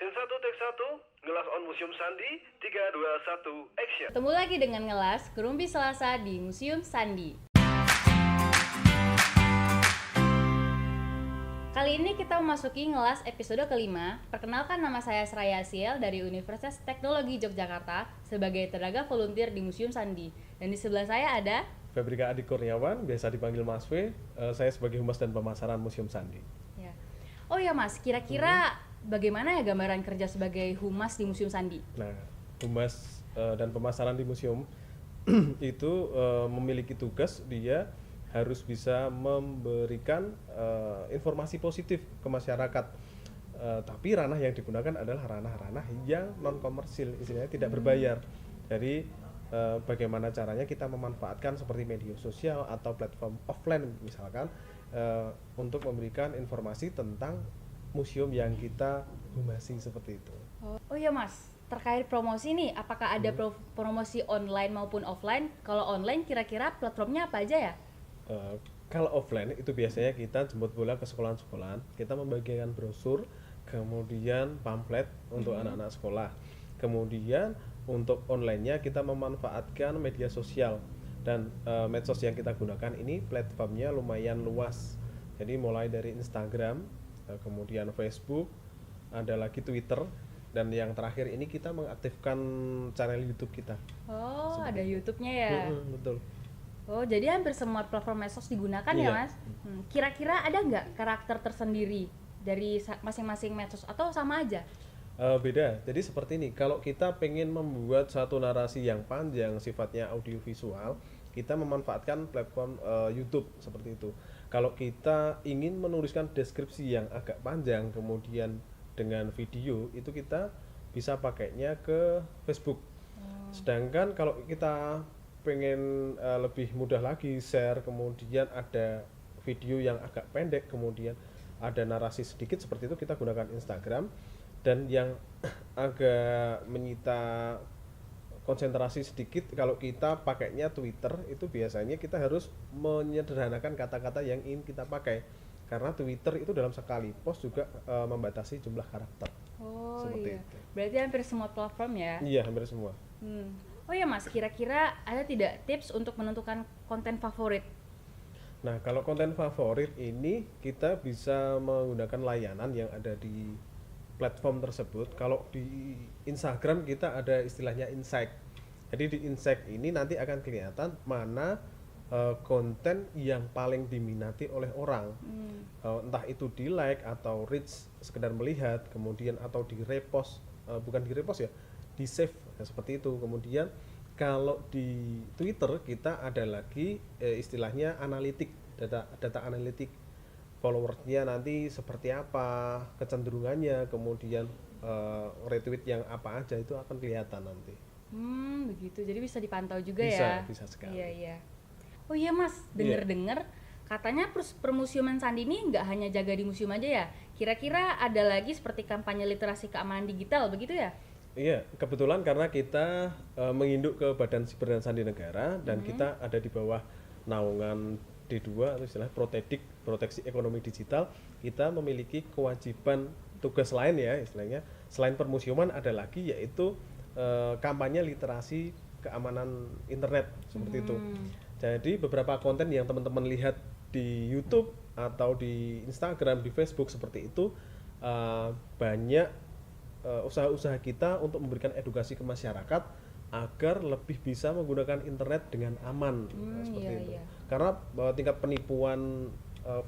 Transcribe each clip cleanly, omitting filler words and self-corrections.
Scene 1, take 1, Ngelas on Museum Sandi, 3, 2, 1, action. Ketemu lagi dengan Ngelas, Gerumpi Selasa di Museum Sandi. Kali ini kita memasuki Ngelas episode kelima. Perkenalkan, nama saya Seraya Siel dari Universitas Teknologi Yogyakarta sebagai tenaga volunteer di Museum Sandi. Dan di sebelah saya ada Febrika Adi Kurniawan, biasa dipanggil Mas V. Saya sebagai Humas dan Pemasaran Museum Sandi. ya. Oh ya Mas, kira-kira bagaimana ya gambaran kerja sebagai Humas di Museum Sandi? Nah, Humas dan Pemasaran di museum itu memiliki tugas, dia harus bisa memberikan informasi positif ke masyarakat. Tapi ranah yang digunakan adalah ranah-ranah yang non komersil, istilahnya tidak berbayar. Jadi bagaimana caranya kita memanfaatkan seperti media sosial atau platform offline misalkan untuk memberikan informasi tentang museum yang kita humasi seperti itu. Oh iya Mas, terkait promosi nih, apakah ada promosi online maupun offline? Kalau online kira-kira platformnya apa aja ya? Kalau offline itu biasanya kita jemput bola ke sekolahan-sekolahan, kita membagikan brosur, kemudian pamflet untuk anak-anak sekolah. Kemudian untuk online-nya kita memanfaatkan media sosial, dan medsos yang kita gunakan ini platformnya lumayan luas. Jadi mulai dari Instagram, kemudian Facebook, ada lagi Twitter, dan yang terakhir ini kita mengaktifkan channel YouTube kita. Oh, Seperti ada YouTube-nya ya? Betul. Oh, jadi hampir semua platform medsos digunakan ya, Iya. Mas? Kira-kira ada nggak karakter tersendiri dari masing-masing medsos atau sama aja? Beda. Jadi seperti ini, kalau kita pengen membuat satu narasi yang panjang sifatnya audiovisual, kita memanfaatkan platform YouTube seperti itu. Kalau kita ingin menuliskan deskripsi yang agak panjang kemudian dengan video, itu kita bisa pakainya ke Facebook. Sedangkan kalau kita pengen lebih mudah lagi share, kemudian ada video yang agak pendek, kemudian ada narasi sedikit seperti itu, kita gunakan Instagram. Dan yang agak menyita konsentrasi sedikit, kalau kita pakainya Twitter, itu biasanya kita harus menyederhanakan kata-kata yang ingin kita pakai, karena Twitter itu dalam sekali post juga membatasi jumlah karakter. Oh Seperti iya, itu. berarti hampir semua platform ya? Iya, hampir semua. Oh ya Mas, kira-kira ada tidak tips untuk menentukan konten favorit? Nah, kalau konten favorit ini kita bisa menggunakan layanan yang ada di platform tersebut. Kalau di Instagram kita ada istilahnya insight. Jadi di insight ini nanti akan kelihatan mana konten yang paling diminati oleh orang. Entah itu di like atau reach sekedar melihat, kemudian atau di repost, bukan di repost ya, di save ya, seperti itu. Kemudian kalau di Twitter kita ada lagi istilahnya analitik, data analitik, followersnya nanti seperti apa, kecenderungannya, kemudian retweet yang apa aja itu akan kelihatan nanti. Begitu, jadi bisa dipantau juga Bisa, ya? bisa sekali. Iya. Oh iya Mas, denger-dengar katanya permusiuman Sandi ini nggak hanya jaga di museum aja ya? Kira-kira ada lagi seperti kampanye literasi keamanan digital, begitu ya? Iya, kebetulan karena kita menginduk ke Badan Siber dan Sandi Negara, dan kita ada di bawah naungan D2 atau istilah Protedik, Proteksi Ekonomi Digital, kita memiliki kewajiban tugas lain ya istilahnya. Selain permusiuman ada lagi, yaitu kampanye literasi keamanan internet seperti itu. Jadi beberapa konten yang teman-teman lihat di YouTube atau di Instagram, di Facebook seperti itu, banyak usaha-usaha kita untuk memberikan edukasi ke masyarakat agar lebih bisa menggunakan internet dengan aman, seperti itu. Iya. Karena tingkat penipuan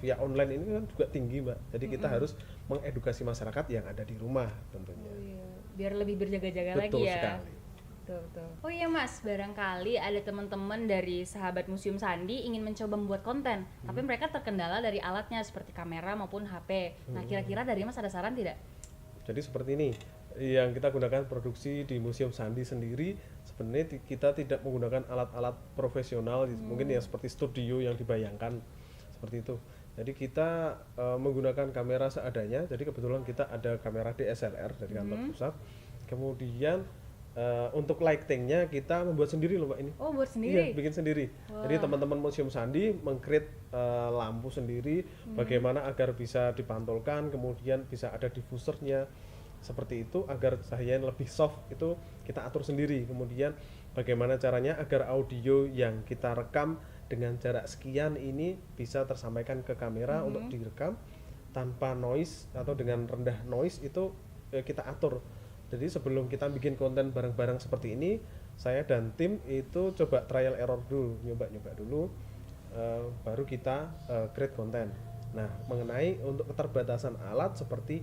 via online ini kan juga tinggi, Mbak. Jadi kita harus mengedukasi masyarakat yang ada di rumah tentunya. Oh iya, biar lebih berjaga-jaga lagi Betul ya. sekali. Betul. Oh iya Mas, barangkali ada teman-teman dari sahabat Museum Sandi ingin mencoba membuat konten, tapi mereka terkendala dari alatnya seperti kamera maupun HP. Nah, kira-kira dari Mas ada saran tidak? Jadi seperti ini, yang kita gunakan produksi di Museum Sandi sendiri, sebenarnya kita tidak menggunakan alat-alat profesional, mungkin ya seperti studio yang dibayangkan seperti itu. Jadi kita menggunakan kamera seadanya. Jadi kebetulan kita ada kamera DSLR dari kantor pusat. Kemudian untuk lightingnya kita membuat sendiri loh Mbak ini. Oh, buat sendiri? Iya, bikin sendiri. Jadi teman-teman Museum Sandi meng-create lampu sendiri, bagaimana agar bisa dipantulkan, kemudian bisa ada diffusernya, seperti itu agar cahayanya lebih soft itu kita atur sendiri. Kemudian bagaimana caranya agar audio yang kita rekam dengan jarak sekian ini bisa tersampaikan ke kamera untuk direkam tanpa noise atau dengan rendah noise itu kita atur. Jadi sebelum kita bikin konten bareng-bareng seperti ini, saya dan tim itu coba trial error dulu, nyoba dulu, baru kita create konten. Nah, mengenai untuk keterbatasan alat seperti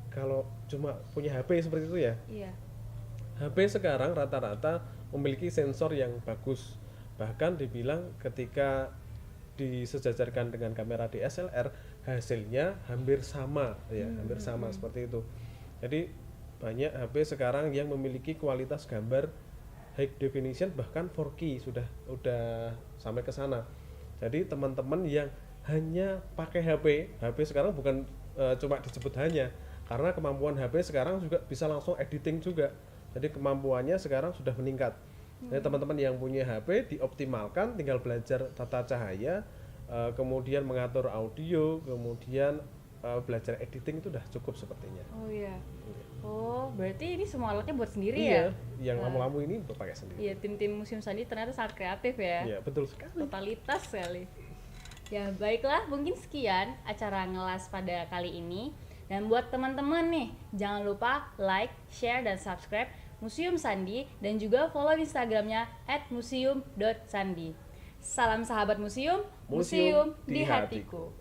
kalau cuma punya HP seperti itu ya. Iya. HP sekarang rata-rata memiliki sensor yang bagus. Bahkan dibilang ketika disejajarkan dengan kamera DSLR, hasilnya hampir sama ya, hampir sama seperti itu. Jadi banyak HP sekarang yang memiliki kualitas gambar high definition bahkan 4K sudah sampai ke sana. Jadi teman-teman yang hanya pakai HP sekarang bukan cuma disebut hanya, karena kemampuan HP sekarang juga bisa langsung editing juga. Jadi kemampuannya sekarang sudah meningkat. Jadi teman-teman yang punya HP dioptimalkan, tinggal belajar tata cahaya, kemudian mengatur audio, kemudian belajar editing itu udah cukup sepertinya. Oh iya. Oh, berarti ini semua alatnya buat sendiri Iya, ya? yang lampu-lampu ini pakai sendiri. Iya, tim-tim Museum Sandi ternyata sangat kreatif ya. Iya, betul sekali. Totalitas sekali. Ya, baiklah, mungkin sekian acara ngelas pada kali ini. Dan buat teman-teman nih, jangan lupa like, share, dan subscribe Museum Sandi dan juga follow Instagramnya @museum.sandi. Salam sahabat museum, museum di hatiku.